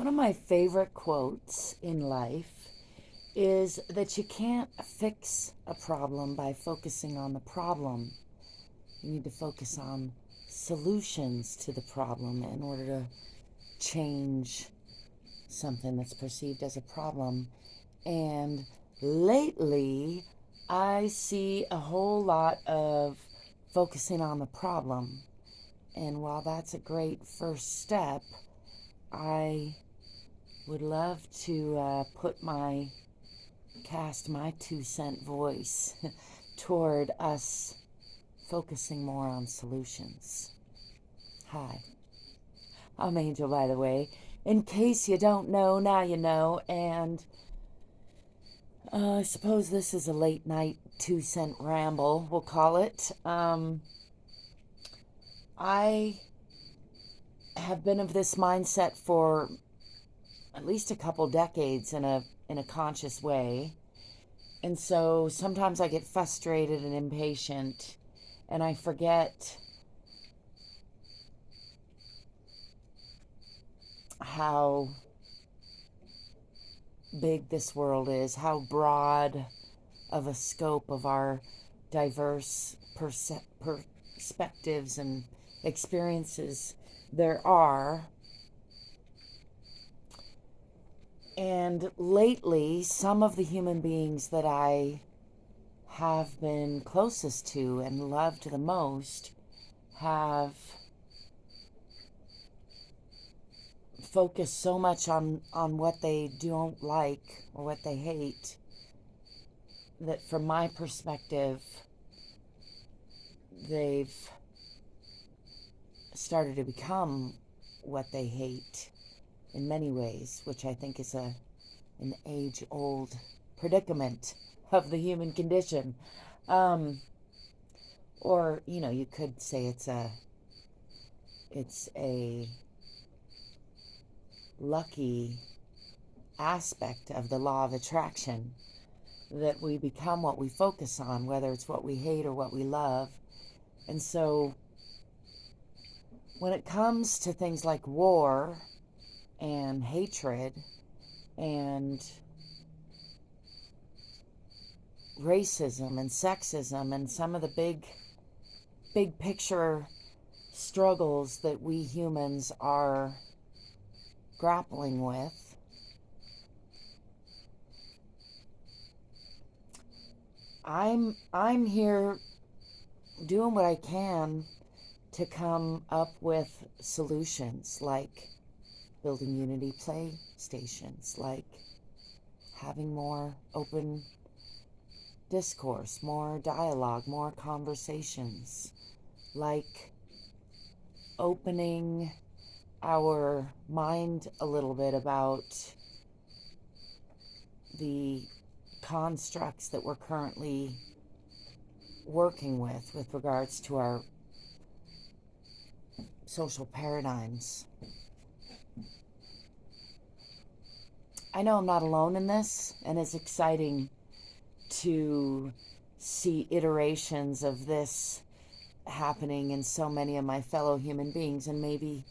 One of my favorite quotes in life is that you can't fix a problem by focusing on the problem. You need to focus on solutions to the problem in order to change something that's perceived as a problem. And lately, I see a whole lot of focusing on the problem. And while that's a great first step, I would love to cast my 2 cent voice toward us focusing more on solutions. Hi, I'm Angel, by the way. In case you don't know, now you know. And I suppose this is a late night 2 cent ramble, we'll call it. I have been of this mindset for at least a couple decades in a conscious way. And so sometimes I get frustrated and impatient and I forget how big this world is, how broad of a scope of our diverse perspectives and experiences there are. And lately, some of the human beings that I have been closest to and loved the most have focused so much on what they don't like or what they hate that from my perspective, they've started to become what they hate in many ways, which I think is an age-old predicament of the human condition. Or, you could say it's a lucky aspect of the law of attraction that we become what we focus on, whether it's what we hate or what we love. And so when it comes to things like war and hatred and racism and sexism and some of the big picture struggles that we humans are grappling with, I'm here doing what I can to come up with solutions, like building Unity play stations, like having more open discourse, more dialogue, more conversations, like opening our mind a little bit about the constructs that we're currently working with regards to our social paradigms. I know I'm not alone in this, and it's exciting to see iterations of this happening in so many of my fellow human beings, and maybe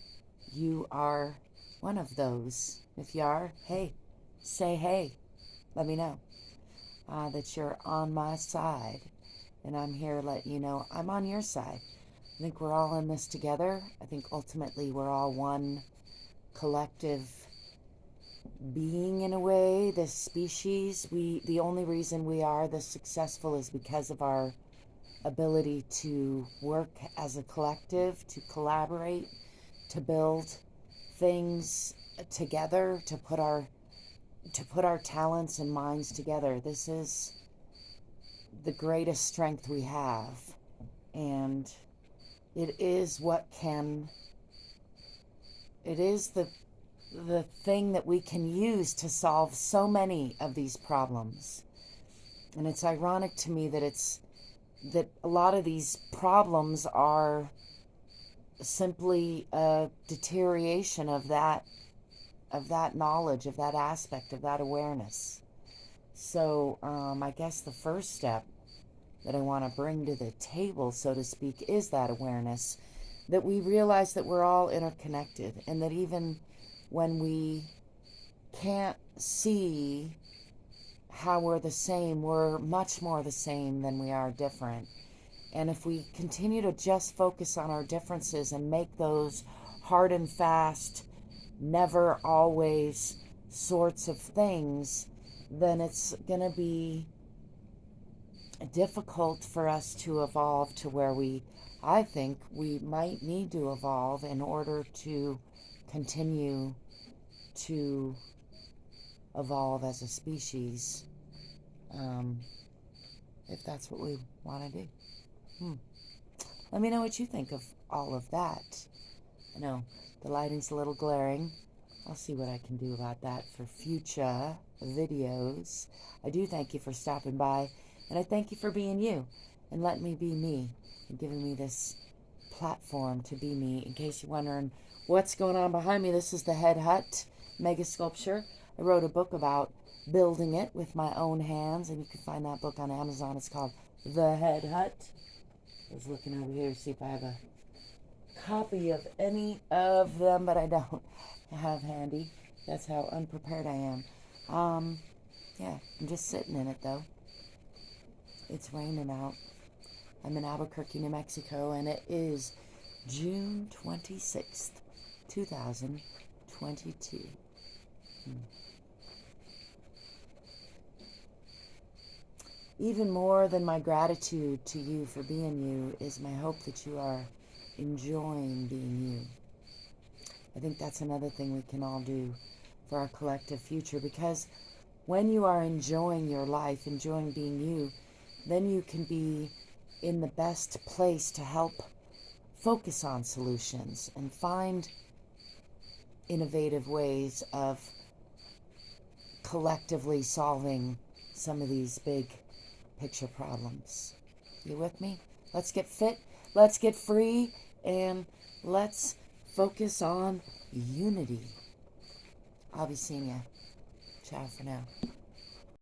you are one of those. If you are, hey, say hey. Let me know that you're on my side, and I'm here to let you know I'm on your side. I think we're all in this together. I think ultimately we're all one collective being in a way, this species. The only reason we are this successful is because of our ability to work as a collective, to collaborate, to build things together, to put our talents and minds together. This is the greatest strength we have, and it is the thing that we can use to solve so many of these problems. And it's ironic to me that a lot of these problems are simply a deterioration of that knowledge, of that aspect, of that awareness. So I guess the first step that I want to bring to the table, so to speak, is that awareness, that we realize that we're all interconnected, and that even when we can't see how we're the same. We're much more the same than we are different. And if we continue to just focus on our differences and make those hard and fast, never always sorts of things, then it's going to be difficult for us to evolve to where I think we might need to evolve in order to continue to evolve as a species, if that's what we want to do. Let me know what you think of all of that. I know the lighting's a little glaring. I'll see what I can do about that for future videos. I do thank you for stopping by, and I thank you for being you and letting me be me and giving me this platform to be me. In case you're wondering what's going on behind me, this is the Head Hutt Mega-Sculpture. I wrote a book about building it with my own hands, and you can find that book on Amazon. It's called The Head Hutt. I was looking over here to see if I have a copy of any of them, but I don't have handy. That's how unprepared I am. Yeah, I'm just sitting in it though. It's raining out. I'm in Albuquerque, New Mexico, and it is June 26th, 2022. Even more than my gratitude to you for being you is my hope that you are enjoying being you. I think that's another thing we can all do for our collective future, because when you are enjoying your life, enjoying being you, then you can be in the best place to help focus on solutions and find innovative ways of collectively solving some of these big picture problems. You with me? Let's get fit, let's get free, and let's focus on unity. I'll be seeing you. Ciao for now.